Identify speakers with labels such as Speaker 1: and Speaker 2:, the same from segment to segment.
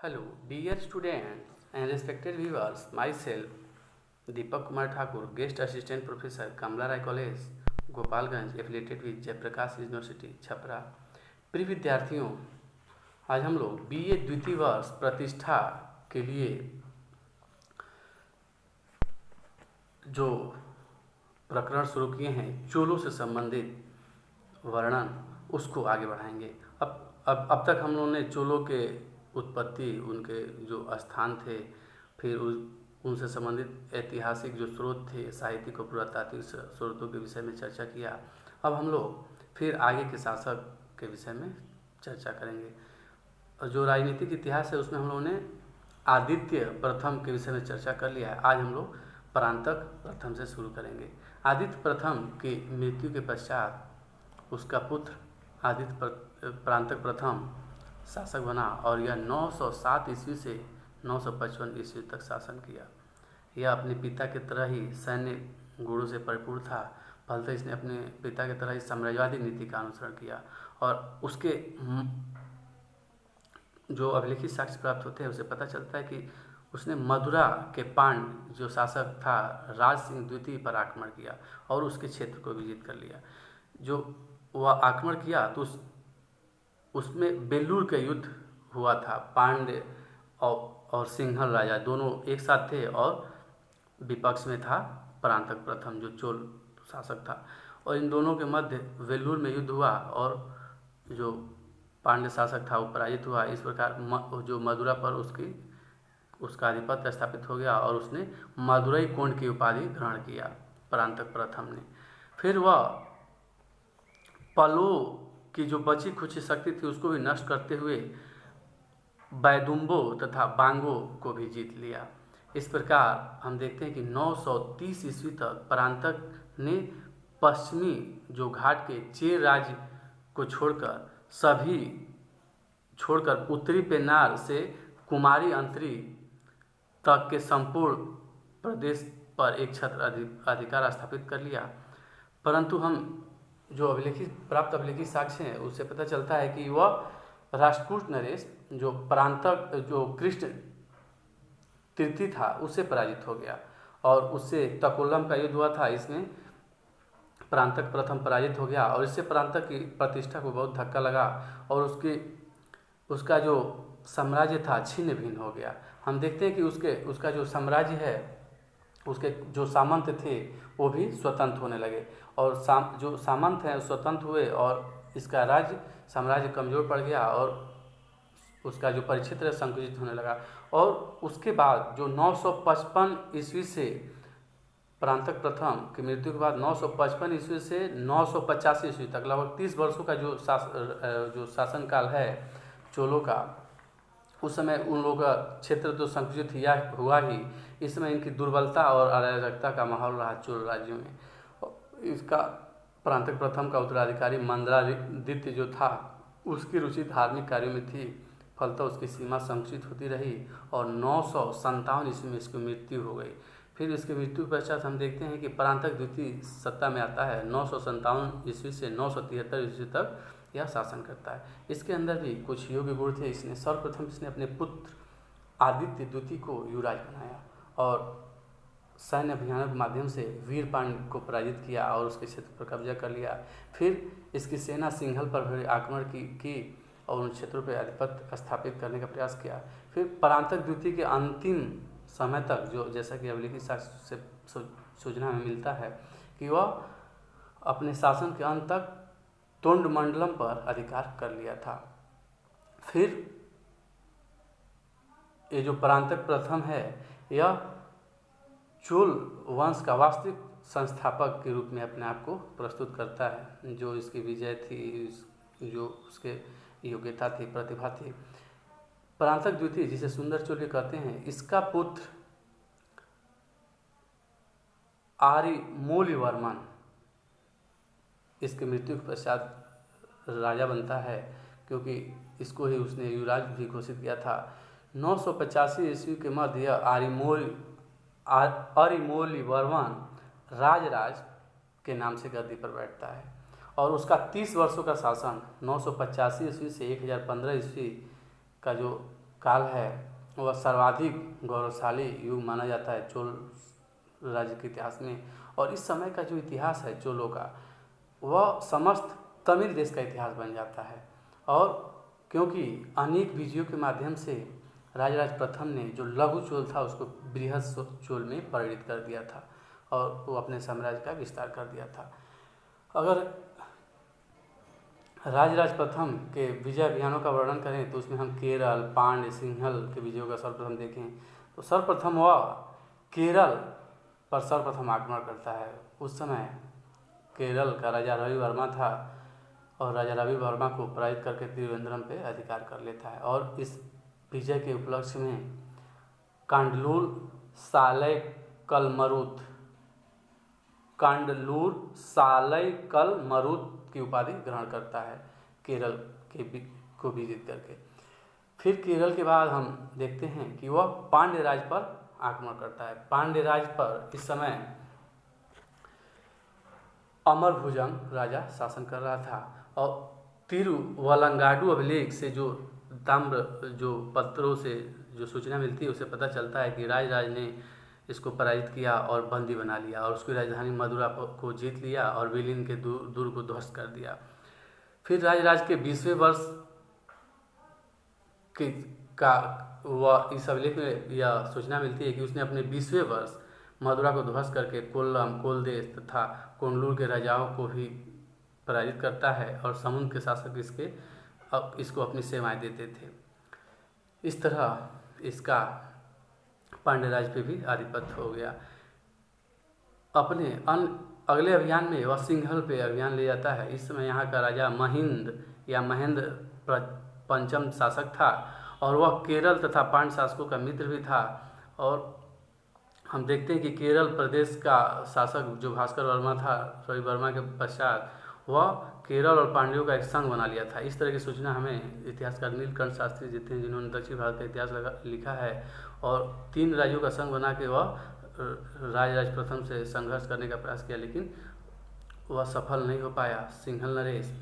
Speaker 1: Hello, dear students and respected viewers. Myself, Deepak Kumar Thakur, Guest Assistant Professor, Kamla Rai College, Gopalganj, affiliated with Jayaprakash university Chhapra. प्रिय विद्यार्थियों, आज हम लोग BA द्वितीय वर्ष प्रतिष्ठा के लिए जो प्रकरण शुरू किए हैं चोलों से संबंधित वर्णन, उसको आगे बढ़ाएंगे। अब तक हम लोगों ने चोलों के उत्पत्ति, उनके जो स्थान थे, फिर उनसे संबंधित ऐतिहासिक जो स्रोत थे, साहित्यिक और पुरातात्विक स्रोतों के विषय में चर्चा किया। अब हम लोग फिर आगे के शासक के विषय में चर्चा करेंगे। और जो राजनीतिक इतिहास है उसमें हम लोगों ने आदित्य प्रथम के विषय में चर्चा कर लिया है। आज हम लोग परांतक प्रथम से शुरू करेंगे। आदित्य प्रथम की मृत्यु के पश्चात उसका पुत्र आदित्य परांतक प्रथम शासक बना और यह 907 ईस्वी से 955 ईस्वी तक शासन किया। यह अपने पिता की तरह ही सैन्य गुणों से परिपूर्ण था। फलतः इसने अपने पिता की तरह ही साम्राज्यवादी नीति का अनुसरण किया और उसके जो अभिलेखित साक्ष्य प्राप्त होते हैं उसे पता चलता है कि उसने मदुरा के पांड जो शासक था राज सिंह द्वितीय पर आक्रमण किया और उसके क्षेत्र को विजित कर लिया। जो वह आक्रमण किया तो उसमें बेलूर का युद्ध हुआ था। पांड्य और सिंहल राजा दोनों एक साथ थे और विपक्ष में था परांतक प्रथम जो चोल शासक था, और इन दोनों के मध्य वेलूर में युद्ध हुआ और जो पांड्य शासक था वो पराजित हुआ। इस प्रकार जो मदुरा पर उसका आधिपत्य स्थापित हो गया और उसने मदुरई कोंड की उपाधि ग्रहण किया परांतक प्रथम ने। फिर वह पलो की जो बची खुची शक्ति थी उसको भी नष्ट करते हुए बैदुम्बो तथा बांगो को भी जीत लिया। इस प्रकार हम देखते हैं कि 930 ईस्वी तक परांतक ने पश्चिमी जो घाट के चेर राज्य को छोड़कर उत्तरी पेन्नार से कुमारी अंतरी तक के संपूर्ण प्रदेश पर एक छत्र अधिकार स्थापित कर लिया। परंतु हम जो प्राप्त अभिलेखित साक्ष्य हैं उससे पता चलता है कि वह राष्ट्रकूट नरेश जो परांतक जो कृष्ण तृतीय था उससे पराजित हो गया और उससे तकोलम का युद्ध हुआ था। इसमें परांतक प्रथम पराजित हो गया और इससे परांतक की प्रतिष्ठा को बहुत धक्का लगा और उसका जो साम्राज्य था छिन्न भिन्न हो गया। हम देखते हैं कि उसका जो साम्राज्य है, उसके जो सामंत थे वो भी स्वतंत्र होने लगे और जो सामंत हैं स्वतंत्र हुए और इसका साम्राज्य कमज़ोर पड़ गया और उसका जो परिक्षेत्र संकुचित होने लगा। और उसके बाद जो 955 ईस्वी से परांतक प्रथम की मृत्यु के बाद 955 ईस्वी से 985 ईस्वी तक लगभग 30 वर्षों का जो शासनकाल है चोलों का, उस समय उन लोगों का क्षेत्र तो संकुचित हुआ ही। इस समय इनकी दुर्बलता और अराजकता का माहौल रहा चोल राज्यों में। इसका परांतक प्रथम का उत्तराधिकारी मंदरादित्य जो था उसकी रुचि धार्मिक कार्यों में थी। फलतः उसकी सीमा संकुचित होती रही और 957 ईस्वी में इसकी मृत्यु हो गई। फिर इसकी मृत्यु के पश्चात हम देखते हैं कि परांतक द्वितीय सत्ता में आता है। 957 ईस्वी से 973 ईस्वी तक यह शासन करता है। इसके अंदर भी कुछ योग्य गुण थे। सर्वप्रथम इसने अपने पुत्र आदित्य द्वितीय को युवराज बनाया और सैन्य अभियानों के माध्यम से वीर पांड्य को पराजित किया और उसके क्षेत्र पर कब्जा कर लिया। फिर इसकी सेना सिंहल पर भी आक्रमण की और उन क्षेत्रों पर आधिपत्य स्थापित करने का प्रयास किया। फिर परांतक द्वितीय के अंतिम समय तक जो जैसा कि अभिलेखित साक्ष्य से सूचना में मिलता है कि वह अपने शासन के अंत तक तोंडमंडलम पर अधिकार कर लिया था। फिर ये जो परांतक प्रथम है यह चोल वंश का वास्तविक संस्थापक के रूप में अपने आप को प्रस्तुत करता है। जो इसकी विजय थी, जो उसके योग्यता थी, प्रतिभा थी। परांतक द्वितीय जिसे सुंदर चोल कहते हैं, इसका पुत्र आरिमोलिवर्मन इसकी मृत्यु के पश्चात राजा बनता है, क्योंकि इसको ही उसने युवराज भी घोषित किया था। 985 ईस्वी के मध्य अरिमोलिवर्मन राजराज के नाम से गद्दी पर बैठता है और उसका 30 वर्षों का शासन 985 ईस्वी से 1015 ईस्वी का जो काल है वह सर्वाधिक गौरवशाली युग माना जाता है चोल राज्य के इतिहास में। और इस समय का जो इतिहास है चोलों का, वह समस्त तमिल देश का इतिहास बन जाता है। और क्योंकि अनेक विजयों के माध्यम से राजराज प्रथम ने जो लघु चोल था उसको बृहद चोल में परिणित कर दिया था और वो अपने साम्राज्य का विस्तार कर दिया था। अगर राजराज प्रथम के विजय अभियानों का वर्णन करें तो उसमें हम केरल, पांड्य, सिंहल के विजयों का सर्वप्रथम देखें तो सर्वप्रथम वह केरल पर सर्वप्रथम आक्रमण करता है। उस समय केरल का राजा रवि वर्मा था और राजा रवि वर्मा को पराजित करके त्रिवेंद्रम पे अधिकार कर लेता है। और इस विजय के उपलक्ष्य में कांडलूर सालैकल मरुत की उपाधि ग्रहण करता है केरल को विजित करके। फिर केरल के बाद हम देखते हैं कि वह पांड्य राज पर आक्रमण करता है। पांड्य राज पर इस समय अमरभुजंग राजा शासन कर रहा था और तिरुवलंगाडु अभिलेख से जो ताम्र जो पत्रों से जो सूचना मिलती है उसे पता चलता है कि राजराज ने इसको पराजित किया और बंदी बना लिया और उसकी राजधानी मदुरा को जीत लिया और विलीन के दुर्ग को ध्वस्त कर दिया। फिर राजराज के 20वें वर्ष का वह इस अभिलेख में यह सूचना मिलती है कि उसने अपने 20वें वर्ष मदुरा को ध्वस्त करके कोल्लम, कोलदेश तथा कोंडलूर के राजाओं को भी पराजित करता है और समुद्र के शासक इसको अपनी सेवाएं देते थे। इस तरह इसका पांड्य राज पे भी आधिपत्य हो गया। अपने अगले अभियान में वह सिंघल पे अभियान ले जाता है। इस समय यहाँ का राजा महेंद्र पंचम शासक था और वह केरल तथा पांड्य शासकों का मित्र भी था। और हम देखते हैं कि केरल प्रदेश का शासक जो भास्कर वर्मा था, रवि वर्मा के पश्चात वह केरल और पांड्यों का एक संघ बना लिया था। इस तरह की सूचना हमें इतिहासकार नीलकंठ शास्त्री जीते हैं जिन्होंने दक्षिण भारत का इतिहास लिखा है। और 3 राज्यों का संघ बना के वह राजराज प्रथम से संघर्ष करने का प्रयास किया, लेकिन वह सफल नहीं हो पाया। सिंघल नरेश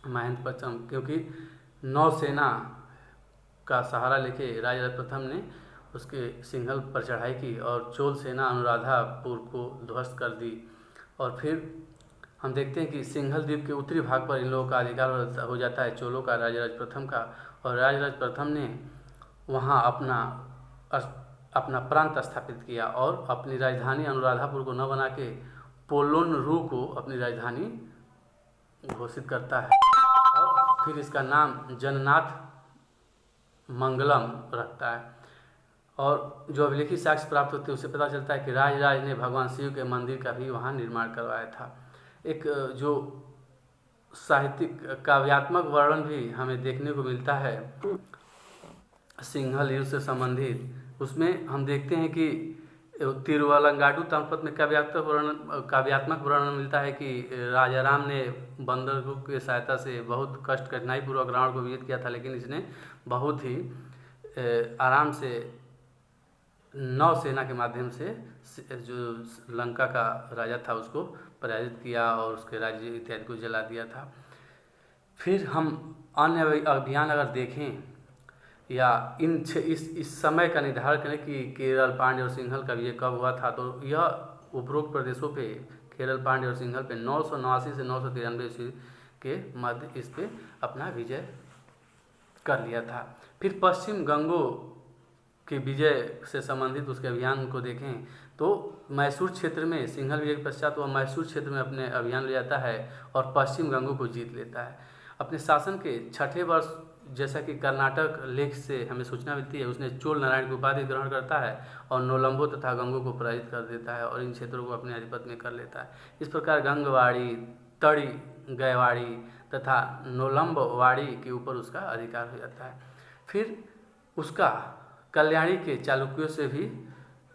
Speaker 1: महेंद्र पंचम, क्योंकि नौसेना का सहारा लेके राजराज प्रथम ने उसके सिंघल पर चढ़ाई की और चोल सेना अनुराधापुर को ध्वस्त कर दी। और फिर हम देखते हैं कि सिंघल द्वीप के उत्तरी भाग पर इन लोगों का अधिकार हो जाता है चोलों का, राजराज प्रथम का। और राजराज प्रथम ने वहाँ अपना प्रांत स्थापित किया और अपनी राजधानी अनुराधापुर को न बना के पोलोनरू को अपनी राजधानी घोषित करता है और फिर इसका नाम जननाथ मंगलम रखता है। और जो अभिलेखी साक्ष्य प्राप्त होते हैं उससे पता चलता है कि राजराज ने भगवान शिव के मंदिर का भी वहाँ निर्माण करवाया था। एक जो साहित्यिक काव्यात्मक वर्णन भी हमें देखने को मिलता है सिंघल युद्ध से संबंधित, उसमें हम देखते हैं कि तिरुवलंगाडु ताम्रपत्र में काव्यात्मक वर्णन मिलता है कि राजा राम ने बंदर की सहायता से बहुत कठिनाई पूर्वक रावण को विजित किया था, लेकिन इसने बहुत ही आराम से नौसेना के माध्यम से जो लंका का राजा था उसको पराजित किया और उसके राज्य इत्यादि को जला दिया था। फिर हम अन्य अभियान अगर देखें या इस समय का निर्धारण करें कि केरल, पांड्य और सिंघल का विजय कब हुआ था, तो यह उपरोक्त प्रदेशों पे केरल, पांड्य और सिंघल पे 989 से 993 ईस्वी के मध्य इस पे अपना विजय कर लिया था। फिर पश्चिम गंगों के विजय से संबंधित उसके अभियान को देखें तो मैसूर क्षेत्र में सिंघल विजय के पश्चात वह मैसूर क्षेत्र में अपने अभियान ले जाता है और पश्चिम गंगों को जीत लेता है। अपने शासन के 6ठे वर्ष, जैसा कि कर्नाटक लेख से हमें सूचना मिलती है, उसने चोल नारायण की उपाधि ग्रहण करता है और नोलंबो तथा गंगों को पराजित कर देता है और इन क्षेत्रों को अपने आधिपत्य में कर लेता है। इस प्रकार गंगवाड़ी, तड़ी गयवाड़ी तथा नोलंबवाड़ी के ऊपर उसका अधिकार हो जाता है। फिर उसका कल्याणी के चालुक्यों से भी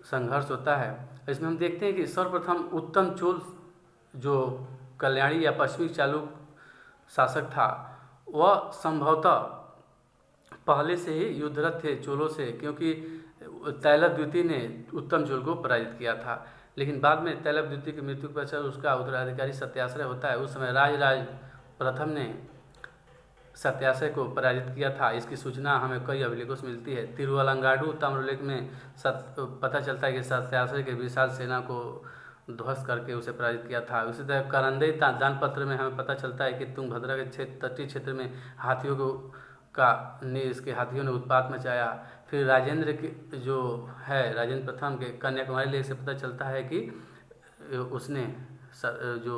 Speaker 1: संघर्ष होता है। इसमें हम देखते हैं कि सर्वप्रथम उत्तम चोल जो कल्याणी या पश्चिमी चालुक्य शासक था वह संभवतः पहले से ही युद्धरत थे चोलों से, क्योंकि तैलभ द्वितीय ने उत्तम चोल को पराजित किया था। लेकिन बाद में तैलभ द्वितीय की मृत्यु के पश्चात उसका उत्तराधिकारी सत्याश्रय होता है। उस समय राजराज प्रथम ने सत्याशय को पराजित किया था। इसकी सूचना हमें कई अभिलेखों से मिलती है। तिरुवलंगाडु ताम्रलेख में पता चलता है कि सत्याशय के विशाल सेना को ध्वस्त करके उसे पराजित किया था। उसी तरह करंदई दानपत्र में हमें पता चलता है कि तुंगभद्रा के तटीय क्षेत्र में इसके हाथियों ने उत्पात मचाया। फिर राजेंद्र के जो है राजेंद्र प्रथम के कन्याकुमारी लेख से पता चलता है कि उसने जो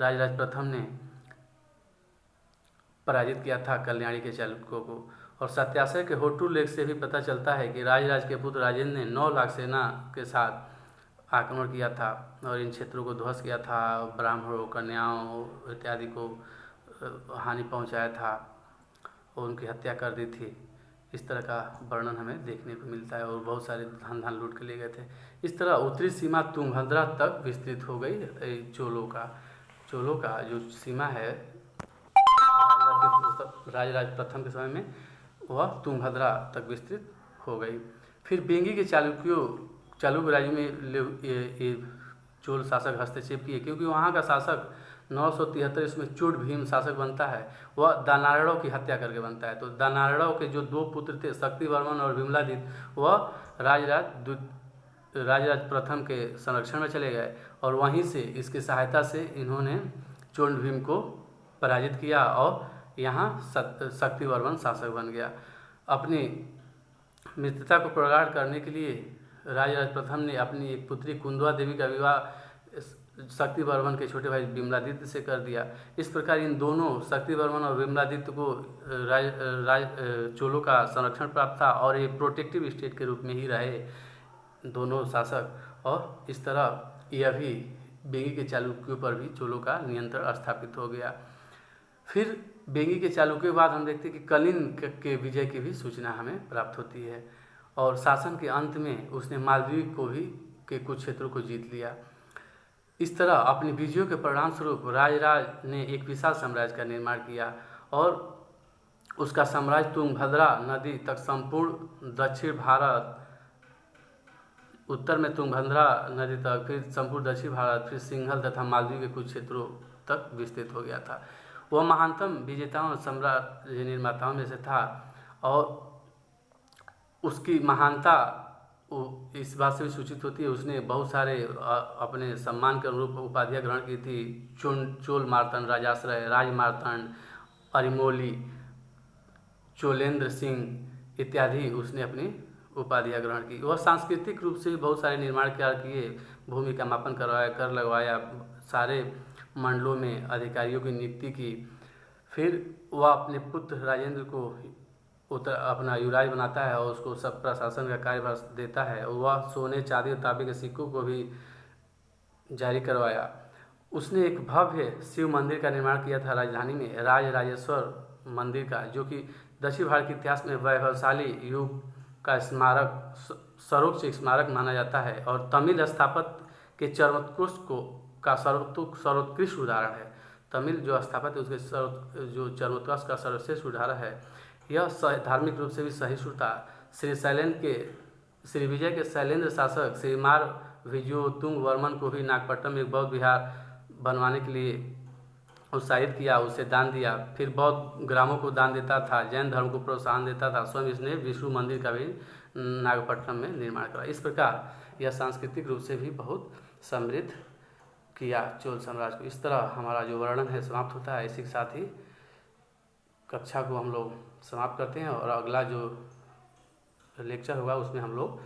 Speaker 1: राजराज प्रथम ने पराजित किया था कल्याणी के चालुक्यों को। और सत्याशय के होटू लेख से भी पता चलता है कि राजराज के पुत्र राजेंद्र ने 9 लाख सेना के साथ आक्रमण किया था और इन क्षेत्रों को ध्वस्त किया था, ब्राह्मणों, कन्याओं इत्यादि को हानि पहुंचाया था और उनकी हत्या कर दी थी। इस तरह का वर्णन हमें देखने को मिलता है और बहुत सारे धन लूट के ले गए थे। इस तरह उत्तरी सीमा तुंगभद्रा तक विस्तृत हो गई। चोलों का जो सीमा है राजराज प्रथम के समय में वह तुंगभद्रा तक विस्तृत हो गई। फिर बेंगी के चालुक्य राज्य में चोल शासक हस्तक्षेप किए, क्योंकि वहाँ का शासक 973 इसमें चूड़ भीम शासक बनता है, वह दानारड़ों की हत्या करके बनता है। तो दानारड़ों के जो 2 पुत्र थे शक्तिवर्मन और विमलादित्य, वह राजराज प्रथम के संरक्षण में चले गए और वहीं से इसकी सहायता से इन्होंने चोल भीम को पराजित किया और यहाँ शक्तिवर्मन शासक बन गया। अपनी मित्रता को प्रगाढ़ करने के लिए राजराज प्रथम ने अपनी एक पुत्री कुंदवा देवी का विवाह शक्तिवर्मन के छोटे भाई विमलादित्य से कर दिया। इस प्रकार इन दोनों शक्तिवर्मन और विमलादित्य को चोलों का संरक्षण प्राप्त था और ये प्रोटेक्टिव स्टेट के रूप में ही रहे दोनों शासक। और इस तरह यह भी बेंगी के चालुक्यों पर भी चोलों का नियंत्रण स्थापित हो गया। फिर बेंगी के चालुक्यों के बाद हम देखते हैं कि कलिंग के विजय की भी सूचना हमें प्राप्त होती है और शासन के अंत में उसने मालदीव को भी के कुछ क्षेत्रों को जीत लिया। इस तरह अपनी विजयों के परिणाम स्वरूप राजराज ने एक विशाल साम्राज्य का निर्माण किया और उसका साम्राज्य तुंगभद्रा नदी तक संपूर्ण दक्षिण भारत, उत्तर में तुंगभद्रा नदी तक, फिर संपूर्ण दक्षिण भारत, फिर सिंघल तथा मालदीव के कुछ क्षेत्रों तक विस्तृत हो गया था। वह महानतम विजेताओं साम्राज्य निर्माताओं में से था और उसकी महानता इस बात से भी सूचित होती है उसने बहुत सारे अपने सम्मान के अनुरूप उपाधियां ग्रहण की थी। चोल मार्तंड राजाश्रय, राजमार्तंड, अरिमोली, चोलेंद्र सिंह इत्यादि उसने अपनी उपाधियां ग्रहण की। वह सांस्कृतिक रूप से भी बहुत सारे निर्माण कार्य किए, भूमि का मापन करवाया, कर लगवाया, सारे मंडलों में अधिकारियों की नियुक्ति की। फिर वह अपने पुत्र राजेंद्र को अपना युवराज बनाता है और उसको सब प्रशासन का कार्यभार देता है और वह सोने, चांदी और तांबे के सिक्कों को भी जारी करवाया। उसने एक भव्य शिव मंदिर का निर्माण किया था राजधानी में, राजराजेश्वर मंदिर का, जो कि दक्षिण भारत के इतिहास में वैभवशाली युग का स्मारक, सर्वोच्च स्मारक माना जाता है और तमिल स्थापत्य के सर्वोत्कृष्ट उदाहरण है। तमिल जो स्थापत्य उसके जो चर्मोत्कर्ष का सर्वश्रेष्ठ उदाहरण है। यह धार्मिक रूप से भी सहिष्णु था। श्री विजय के शैलेंद्र शासक श्रीमार विजयोतुंग वर्मन को भी नागपट्टनम में एक बौद्ध विहार बनवाने के लिए उत्साहित किया, उसे दान दिया। फिर बौद्ध ग्रामों को दान देता था, जैन धर्म को प्रोत्साहन देता था। स्वयं इसने विष्णु मंदिर का भी नागपट्टनम में निर्माण करा। इस प्रकार यह सांस्कृतिक रूप से भी बहुत समृद्ध किया चोल साम्राज्य को। इस तरह हमारा जो वर्णन है समाप्त होता है। इसी के साथ ही कक्षा को हम लोग समाप्त करते हैं और अगला जो लेक्चर होगा उसमें हम लोग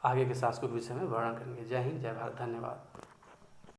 Speaker 1: आगे के सांस्कृतिक विषय में वर्णन करेंगे। जय हिंद, जय भारत, धन्यवाद।